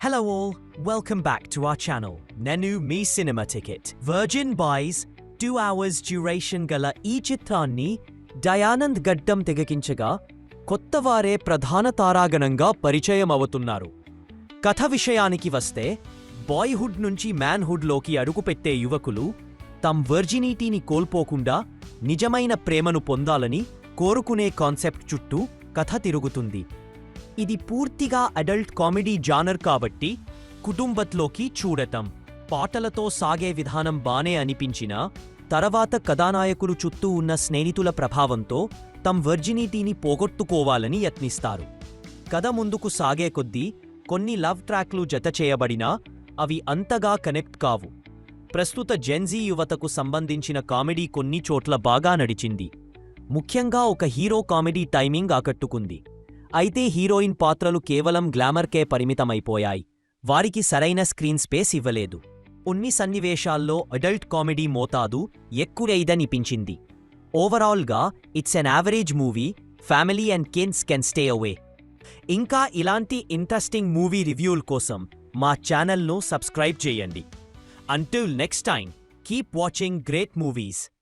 Hello all, welcome back to our channel. Nenu Me Cinema Ticket. Virgin buys 2 hours duration gala ee చిత్రాన్ని దయానంద్ గడ్డం తెగకించగా కొత్తవారే ప్రధాన తారాగణంగా పరిచయం అవుతున్నారు. కథ విషయానికి వస్తే బాయ్హుడ్ నుంచి మ్యాన్హుడ్లోకి అడుగుపెట్టే యువకులు తమ్ వర్జినిటీని కోల్పోకుండా నిజమైన ప్రేమను పొందాలని కోరుకునే కాన్సెప్ట్ చుట్టూ కథ తిరుగుతుంది. ఇది పూర్తిగా అడల్ట్ కామెడీ జానర్ కాబట్టి కుటుంబత్లోకి చూడటం. పాటలతో సాగే విధానం బానే అనిపించినా తర్వాత కథానాయకులు చుట్టూ ఉన్న స్నేహితుల ప్రభావంతో తమ్ వర్జినిటీని పోగొట్టుకోవాలని యత్నిస్తారు. కథ ముందుకు సాగే కొద్దీ కొన్ని లవ్ ట్రాక్లు జతచేయబడినా అవి అంతగా కనెక్ట్ కావు. ప్రస్తుత జెన్జీ యువతకు సంబంధించిన కామెడీ కొన్ని చోట్ల బాగా నడిచింది. ముఖ్యంగా ఒక హీరో కామెడీ టైమింగ్ ఆకట్టుకుంది. అయితే హీరోయిన్ పాత్రలు కేవలం గ్లామర్కే పరిమితమైపోయాయి. వారికి సరైన స్క్రీన్ స్పేస్ ఇవ్వలేదు. కొన్ని సన్నివేశాల్లో అడల్ట్ కామెడీ మోతాదు ఎక్కువైదనిపించింది. ఓవరాల్గా it's an average movie. Family and kids can stay away. ఇంకా ఇలాంటి ఇంట్రెస్టింగ్ మూవీ రివ్యూల కోసం మా ఛానల్ను సబ్స్క్రైబ్ చేయండి. Until next time, keep watching great movies.